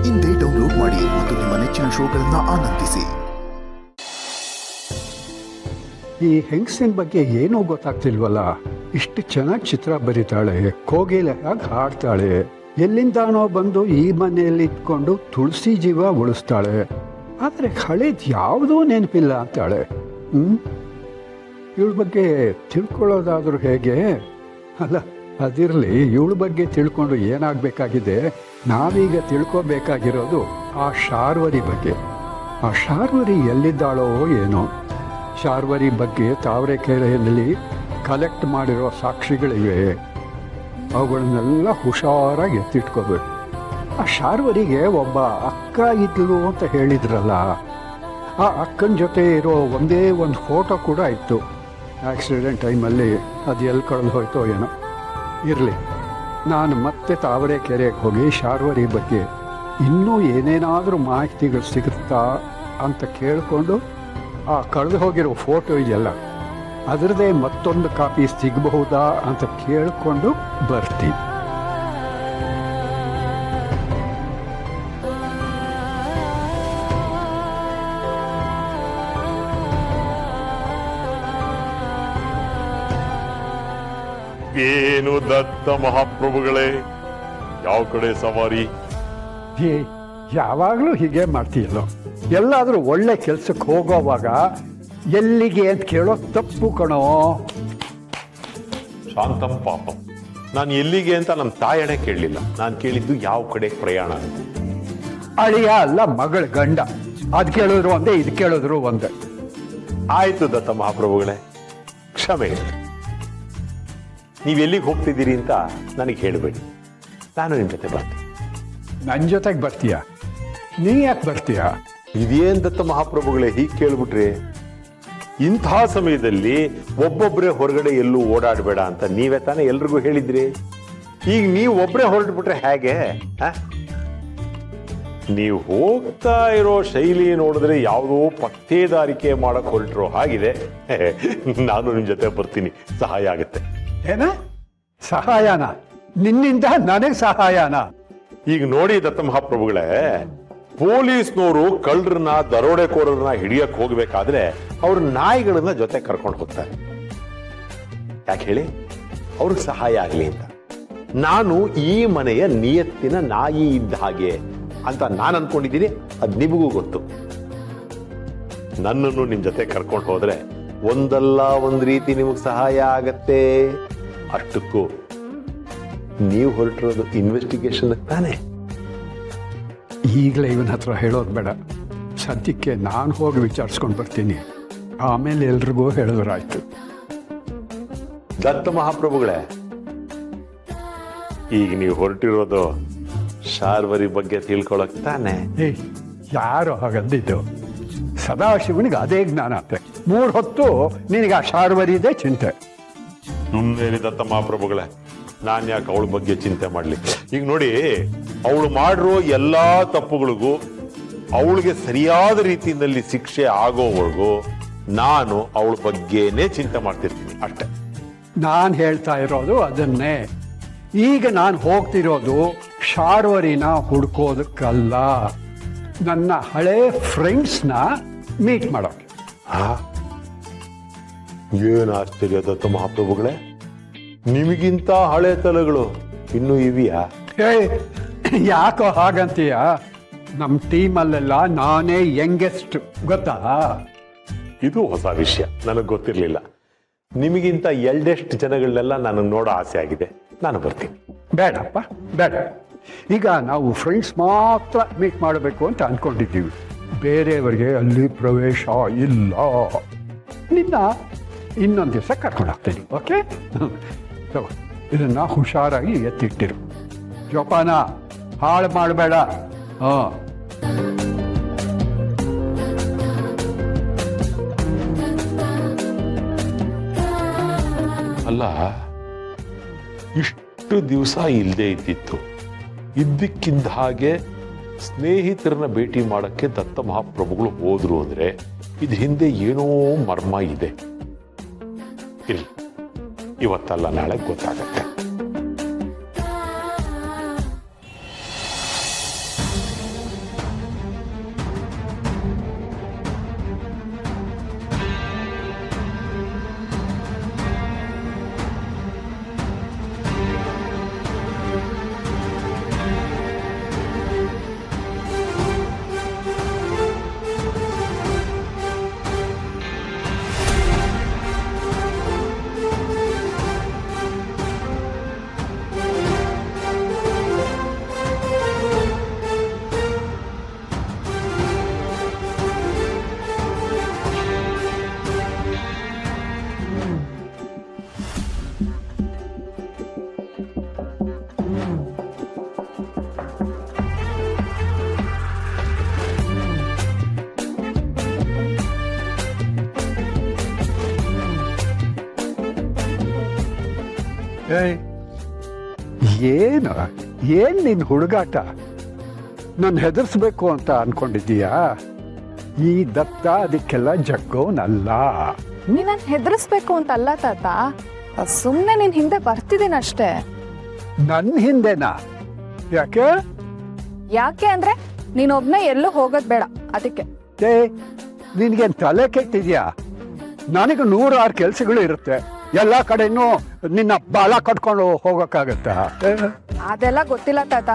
ಇಂದೇ ಡೌನ್ಲೋಡ್ ಮಾಡಿ ಮತ್ತು ನಿಮ್ಮ ನೆಚ್ಚಿನ ಶೋಗಳನ್ನು ಆನಂದಿಸಿ. ಈ ಹೆಂಗಸಿನ ಬಗ್ಗೆ ಏನೂ ಗೊತ್ತಾಗ್ತಿಲ್ವಲ್ಲ. ಇಷ್ಟು ಚೆನ್ನಾಗಿ ಚಿತ್ರ ಬರೀತಾಳೆ, ಕೋಗಿಲೆಯಾಗಿ ಹಾಡ್ತಾಳೆ, ಎಲ್ಲಿಂದಾನೋ ಬಂದು ಈ ಮನೆಯಲ್ಲಿ ಇಟ್ಕೊಂಡು ತುಳಸಿ ಜೀವ ಉಳಿಸ್ತಾಳೆ. ಆದರೆ ಹಳೇದು ಯಾವುದೂ ನೆನಪಿಲ್ಲ ಅಂತಾಳೆ. ಇವಳ ಬಗ್ಗೆ ತಿಳ್ಕೊಳ್ಳೋದಾದ್ರೂ ಹೇಗೆ? ಅಲ್ಲ, ಅದಿರಲಿ, ಇವಳ ಬಗ್ಗೆ ತಿಳ್ಕೊಂಡು ಏನಾಗಬೇಕಾಗಿದೆ? ನಾವೀಗ ತಿಳ್ಕೊಬೇಕಾಗಿರೋದು ಆ ಶಾರ್ವರಿ ಬಗ್ಗೆ. ಆ ಶಾರ್ವರಿ ಎಲ್ಲಿದ್ದಾಳೋ ಏನೋ. ಶಾರ್ವರಿ ಬಗ್ಗೆ ತಾವರೆಕೆರೆಯಲ್ಲಿ ಕಲೆಕ್ಟ್ ಮಾಡಿರೋ ಸಾಕ್ಷಿಗಳಿವೆ. ಅವುಗಳನ್ನೆಲ್ಲ ಹುಷಾರಾಗಿ ಎತ್ತಿಟ್ಕೋಬೇಕು. ಆ ಶಾರ್ವರಿಗೆ ಒಬ್ಬ ಅಕ್ಕ ಇದ್ಲು ಅಂತ ಹೇಳಿದ್ರಲ್ಲ, ಆ ಅಕ್ಕನ ಜೊತೆ ಇರೋ ಒಂದೇ ಒಂದು ಫೋಟೋ ಕೂಡ ಇತ್ತು. ಆಕ್ಸಿಡೆಂಟ್ ಟೈಮಲ್ಲಿ ಅದು ಎಲ್ಲಿ ಕಳೆದು ಹೋಯ್ತೋ ಏನೋ. ಇರಲಿ, ನಾನು ಮತ್ತೆ ತಾವರೆಕೆರೆಗೆ ಹೋಗಿ ಶಾರ್ವರಿ ಬಗ್ಗೆ ಇನ್ನೂ ಏನೇನಾದರೂ ಮಾಹಿತಿಗಳು ಸಿಗುತ್ತಾ ಅಂತ ಕೇಳಿಕೊಂಡು ಆ ಕಳೆದು ಹೋಗಿರೋ ಫೋಟೋ ಇದೆಯಲ್ಲ, ಅದರದೇ ಮತ್ತೊಂದು ಕಾಪಿ ಸಿಗಬಹುದಾ ಅಂತ ಕೇಳಿಕೊಂಡು ಬರ್ತೀನಿ. ಏನು ದತ್ತ ಮಹಾಪ್ರಭುಗಳೇ, ಯಾವ ಕಡೆ ಸವಾರಿ? ಯಾವಾಗಲೂ ಹೀಗೆ ಮಾಡ್ತೀಯಲ್ಲೋ. ಎಲ್ಲಾದರೂ ಒಳ್ಳೆ ಕೆಲ್ಸಕ್ಕೆ ಹೋಗೋವಾಗ ಎಲ್ಲಿಗೆ ಅಂತ ಕೇಳೋ ತಪ್ಪು ಕಣೋ. ಶಾಂತಂ ಪಾಪಂ. ನಾನು ಎಲ್ಲಿಗೆ ಅಂತ ನಮ್ಮ ತಾಯಣೆ ಕೇಳಲಿಲ್ಲ. ನಾನು ಕೇಳಿದ್ದು ಯಾವ ಕಡೆ ಪ್ರಯಾಣ ಅಂತ. ಅಳಿಯ ಅಲ್ಲ, ಮಗಳ ಗಂಡ. ಅದು ಕೇಳಿದ್ರು ಒಂದೇ, ಇದು ಕೇಳಿದ್ರು ಒಂದೇ. ಆಯ್ತು ದತ್ತ ಮಹಾಪ್ರಭುಗಳೇ, ಕ್ಷಮೆ. ನೀವು ಎಲ್ಲಿಗೆ ಹೋಗ್ತಿದ್ದೀರಿ ಅಂತ ನನಗೆ ಹೇಳಬೇಡಿ, ನಾನು ನಿಮ್ಮ ಜೊತೆ ಬರ್ತೀನಿ. ನನ್ನ ಜೊತೆಗೆ ಬರ್ತೀಯ? ನೀ ಯಾಕೆ ಬರ್ತೀಯ? ಇದೇನ್ ದತ್ತ ಮಹಾಪ್ರಭುಗಳೇ ಹೀಗೆ ಕೇಳ್ಬಿಟ್ರಿ? ಇಂಥ ಸಮಯದಲ್ಲಿ ಒಬ್ಬೊಬ್ಬರೇ ಹೊರಗಡೆ ಎಲ್ಲೂ ಓಡಾಡಬೇಡ ಅಂತ ನೀವೇ ತಾನೇ ಎಲ್ರಿಗೂ ಹೇಳಿದ್ರಿ. ಈಗ ನೀವು ಒಬ್ಬರೇ ಹೊರಟ್ಬಿಟ್ರೆ ಹೇಗೆ? ನೀವು ಹೋಗ್ತಾ ಇರೋ ಶೈಲಿ ನೋಡಿದ್ರೆ ಯಾವುದೋ ಪತ್ತೇದಾರಿಕೆ ಮಾಡಕ್ ಹೊರಟಿರೋ ಹಾಗಿದೆ. ನಾನು ನಿಮ್ಮ ಜೊತೆ ಬರ್ತೀನಿ, ಸಹಾಯ ಆಗುತ್ತೆ. ಏನ ಸಹಾಯನ? ನಿನ್ನಿಂದ ನನಗೆ ಸಹಾಯನ? ಈಗ ನೋಡಿ ದತ್ತ ಮಹಾಪ್ರಭುಗಳೇ, ಪೊಲೀಸ್ನವರು ಕಳ್ಳರನ್ನ, ದರೋಡೆಕೋರರನ್ನ ಹಿಡಿಯಕ್ ಹೋಗ್ಬೇಕಾದ್ರೆ ಅವ್ರ ನಾಯಿಗಳನ್ನ ಜೊತೆ ಕರ್ಕೊಂಡು ಹೋಗ್ತಾರೆ. ಯಾಕೆ ಹೇಳಿ? ಅವ್ರಿಗೆ ಸಹಾಯ ಆಗ್ಲಿ ಅಂತ. ನಾನು ಈ ಮನೆಯ ನಿಯತ್ತಿನ ನಾಯಿ ಇದ್ದ ಹಾಗೆ ಅಂತ ನಾನು ಅನ್ಕೊಂಡಿದ್ದೀನಿ. ಅದ್ ನಿಮಗೂ ಗೊತ್ತು. ನನ್ನನ್ನು ನಿಮ್ ಜೊತೆ ಕರ್ಕೊಂಡು ಹೋದ್ರೆ ಒಂದಲ್ಲ ಒಂದ್ ರೀತಿ ನಿಮಗ್ ಸಹಾಯ ಆಗತ್ತೆ. ಅಷ್ಟಕ್ಕೂ ನೀವು ಹೊರಟಿರೋದು ಇನ್ವೆಸ್ಟಿಗೇಷನ್ ತಾನೆ. ಈಗಲೇ ಇವನ ಹತ್ರ ಹೇಳೋದು ಬೇಡ. ಸದ್ಯಕ್ಕೆ ನಾನು ಹೋಗಿ ವಿಚಾರಿಸ್ಕೊಂಡು ಬರ್ತೀನಿ, ಆಮೇಲೆ ಎಲ್ರಿಗೂ ಹೇಳಿದ್ರಾಯ್ತು. ದತ್ತ ಮಹಾಪ್ರಭುಗಳೇ, ಈಗ ನೀವು ಹೊರಟಿರೋದು ಶಾರ್ವರಿ ಬಗ್ಗೆ ತಿಳ್ಕೊಳಕ್ ತಾನೆ? ಯಾರು ಹಾಗಂದಿದ್ದು? ಸದಾಶಿವನಿಗೆ ಅದೇ ಜ್ಞಾನ ಅಂತೆ. 3 ಹೊತ್ತು ನಿನಗೆ ಆ ಶಾರ್ವರಿದೇ ಚಿಂತೆ. ಸುಮ್ಮನೆ ದತ್ತ ಮಹಾಪ್ರಭುಗಳೇ, ನಾನು ಯಾಕೆ ಅವಳ ಬಗ್ಗೆ ಚಿಂತೆ ಮಾಡ್ಲಿ? ಈಗ ನೋಡಿ, ಅವಳು ಮಾಡಿರೋ ಎಲ್ಲಾ ತಪ್ಪುಗಳಿಗೂ ಅವಳಿಗೆ ಸರಿಯಾದ ರೀತಿಯಲ್ಲಿ ಶಿಕ್ಷೆ ಆಗೋವರೆಗೂ ನಾನು ಅವಳ ಬಗ್ಗೆನೇ ಚಿಂತೆ ಮಾಡ್ತಿರ್ತೀನಿ ಅಷ್ಟೇ. ನಾನು ಹೇಳ್ತಾ ಇರೋದು ಅದನ್ನೇ. ಈಗ ನಾನು ಹೋಗ್ತಿರೋದು ಶಾರ್ವರಿನ ಹುಡ್ಕೋದಕ್ಕಲ್ಲ, ನನ್ನ ಹಳೆ ಫ್ರೆಂಡ್ಸ್ನ ಮೀಟ್ ಮಾಡೋಕೆ. ಏನು ಆಶ್ಚರ್ಯ ದತ್ತ ಮಹಾಪ್ರಭುಗಳೇ, ನಿಮಗಿಂತ ಹಳೆ ತಲೆಗಳು ಇನ್ನೂ ಇವೆಯಾ? ಯಾಕೋ ಹಾಗಂತೀಯ? ನಮ್ಮ ಟೀಮಲ್ಲೆಲ್ಲ ನಾನೇ ಯಂಗೆಸ್ಟ್, ಗೊತ್ತಾ? ಇದು ಹೊಸ ವಿಷಯ, ನನಗೆ ಗೊತ್ತಿರಲಿಲ್ಲ. ನಿಮಗಿಂತ ಎಲ್ಡೆಸ್ಟ್ ಜನಗಳನ್ನೆಲ್ಲ ನನಗೆ ನೋಡೋ ಆಸೆ ಆಗಿದೆ. ನಾನು ಬರ್ತೀನಿ. ಬೇಡಪ್ಪ, ಬೇಡ. ಈಗ ನಾವು ಫ್ರೆಂಡ್ಸ್ ಮಾತ್ರ ಮೀಟ್ ಮಾಡಬೇಕು ಅಂತ ಅಂದ್ಕೊಂಡಿದ್ದೀವಿ. ಬೇರೆಯವರಿಗೆ ಅಲ್ಲಿ ಪ್ರವೇಶ ಇಲ್ಲ. ನಿನ್ನ ಇನ್ನೊಂದು ದಿವಸ ಕರ್ಕೊಂಡು ಹೋಗ್ತೀನಿ, ಓಕೆ? ತಗೋ, ಇದನ್ನು ಹುಷಾರಾಗಿ ಎತ್ತಿಟ್ಟಿರು. ಜೋಪಾನ, ಹಾಳು ಮಾಡಬೇಡ. ಅಲ್ಲ, ಇಷ್ಟು ದಿವಸ ಇಲ್ಲದೆ ಇದ್ದಿತ್ತು, ಇದ್ದಕ್ಕಿದ್ದ ಹಾಗೆ ಸ್ನೇಹಿತರನ್ನ ಭೇಟಿ ಮಾಡಕ್ಕೆ ದತ್ತ ಮಹಾಪ್ರಭುಗಳು ಹೋದ್ರು ಅಂದ್ರೆ ಇದು ಹಿಂದೆ ಏನೋ ಮರ್ಮ ಇದೆ. ಇಲ್ಲಿ ಇವತ್ತಲ್ಲ ನಾಳೆ ಗೊತ್ತಾಗತ್ತೆ. ಏಯ್, ಏನು ಏನ್ ನಿನ್ ಹುಡುಗಾಟ? ನನ್ನ ಹೆದರ್ಸ್ಬೇಕು ಅಂತ ಅನ್ಕೊಂಡಿದ್ದೀಯಾ? ಈ ದತ್ತ ಅದಕ್ಕೆಲ್ಲ ಜಗ್ಗೋನಲ್ಲ. ನೀನ್ ಹೆದರ್ಸ್ಬೇಕು ಅಂತ ಅಲ್ಲ ತಾತ, ಸುಮ್ನೆ ನಿನ್ ಹಿಂದೆ ಬರ್ತಿದ್ದೀನಿ ಅಷ್ಟೇ. ನನ್ನ ಹಿಂದೆನಾ? ಯಾಕೆ? ಯಾಕೆ ಅಂದ್ರೆ ನೀನೊಬ್ನೇ ಎಲ್ಲೂ ಹೋಗೋದ್ ಬೇಡ ಅದಕ್ಕೆ. ಏ, ನಿನ್ಗೇನ್ ತಲೆ ಕೆಟ್ಟಿದ್ಯಾ? ನನಗೆ 106 ಕೆಲ್ಸಗಳು ಇರುತ್ತೆ. ಎಲ್ಲಾ ಕಡೆನೂ ನಿನ್ನ ಬಾಲ ಕಟ್ಕೊಂಡು ಹೋಗಕ್ಕಾಗತ್ತಾ? ಅದೆಲ್ಲ ಗೊತ್ತಿಲ್ಲ ತಾತ,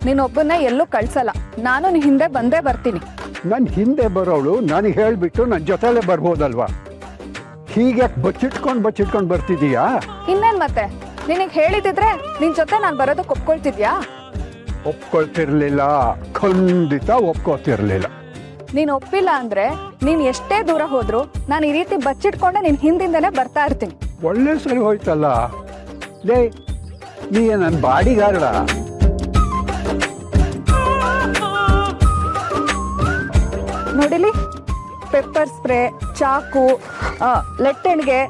ನೀನೊಬ್ಬನ್ನ ಎಲ್ಲೂ ಕಳ್ಸಲ್ಲ. ನಾನು ನಿನ್ ಹಿಂದೆ ಬಂದೇ ಬರ್ತೀನಿ. ನನ್ನ ಹಿಂದೆ ಬರೋಳು ನನಗೆ ಹೇಳ್ಬಿಟ್ಟು ನನ್ನ ಜೊತೆಲೆ ಬರ್ಬೋದಲ್ವಾ? ಹೀಗೆ ಬಚ್ಚಿಟ್ಕೊಂಡು ಬರ್ತಿದೀಯಾ? ಇನ್ನೇನ್ ಮತ್ತೆ, ನಿನಗ್ ಹೇಳಿದಿದ್ರೆ ನಿನ್ ಜೊತೆ ನಾನ್ ಬರೋದಕ್ಕೆ ಒಪ್ಕೊಳ್ತಿದ್ಯಾ? ಒಪ್ಕೊಳ್ತಿರ್ಲಿಲ್ಲ, ಖಂಡಿತ ಒಪ್ಕೋತಿರ್ಲಿಲ್ಲ. ನೀನ್ ಒಪ್ಪಿಲ್ಲ ಅಂದ್ರೆ ನೀನ್ ಎಷ್ಟೇ ದೂರ ಹೋದ್ರು ನಾನು ಈ ರೀತಿ ಬಚ್ಚಿಟ್ಕೊಂಡೆ ನಿನ್ ಹಿಂದಿಂದನೇ ಬರ್ತಾ ಇರ್ತೀನಿ. ಒಳ್ಳೆ ಸರಿ ಹೋಯ್ತಲ್ಲ. ಲೇ, ನೀ ನನ್ನ ಬಾಡಿಗಾರಡ? ನೋಡಿಲಿ, ಪೆಪ್ಪರ್ ಸ್ಪ್ರೇ, ಚಾಕು, ಲೆಟ್ಟೆಣ್ಗೆ,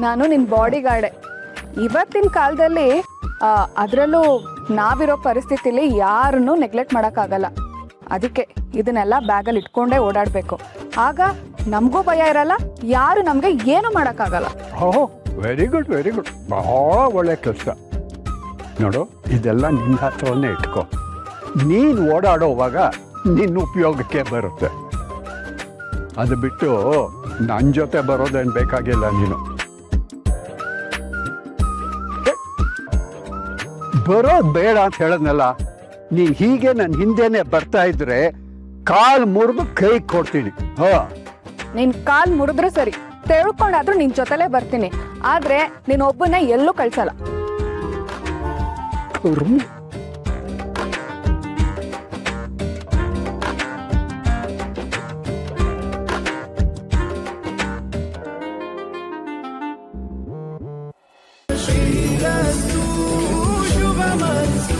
ನಾನು ನಿನ್ ಬಾಡಿ ಗಾರ್ಡೆ. ಇವತ್ತಿನ ಕಾಲದಲ್ಲಿ ಅದರಲ್ಲೂ ನಾವಿರೋ ಪರಿಸ್ಥಿತಿಲಿ ಯಾರನ್ನೂ ನೆಗ್ಲೆಕ್ಟ್ ಮಾಡೋಕ್ಕಾಗಲ್ಲ. ಅದಕ್ಕೆ ಇದನ್ನೆಲ್ಲ ಬ್ಯಾಗಲ್ಲಿ ಇಟ್ಕೊಂಡೇ ಓಡಾಡಬೇಕು. ಆಗ ನಮಗೂ ಭಯ ಇರಲ್ಲ, ಯಾರು ನಮಗೆ ಏನು ಮಾಡೋಕ್ಕಾಗಲ್ಲ. ಓಹ್, ವೆರಿ ಗುಡ್ ವೆರಿ ಗುಡ್, ಬಹಳ ಒಳ್ಳೆ ಕೆಲಸ. ನೋಡು, ಇದೆಲ್ಲ ನಿನ್ನ ಹತ್ರವನ್ನೇ ಇಟ್ಕೋ. ನೀನು ಓಡಾಡೋವಾಗ ನಿನ್ನ ಉಪಯೋಗಕ್ಕೆ ಬರುತ್ತೆ. ಅದು ಬಿಟ್ಟು ನನ್ನ ಜೊತೆ ಬರೋದೇನು ಬೇಕಾಗಿಲ್ಲ. ನೀನು ಬರೋದು ಬೇಡ ಅಂತ ಹೇಳದ್ನಲ್ಲ. ನೀ ಹೀಗೆ ನನ್ನ ಹಿಂದೆನೆ ಬರ್ತಾ ಇದ್ರೆ ಕಾಲ್ ಮುರಿದು ಕೈ ಕೊಡ್ತೀನಿ. ನಿನ್ ಕಾಲ್ ಮುರಿದ್ರು ಸರಿ, ತೆಳ್ಕೊಂಡಾದ್ರೂ ನಿನ್ ಜೊತೆಲೇ ಬರ್ತೀನಿ. ಆದ್ರೆ ನೀನ್ ಒಬ್ಬನೇ ಎಲ್ಲೂ ಕಳ್ಸಲ್ಲ. ಶ್ರೀರಸ್ತು ಶುಭಮಸ್ತು.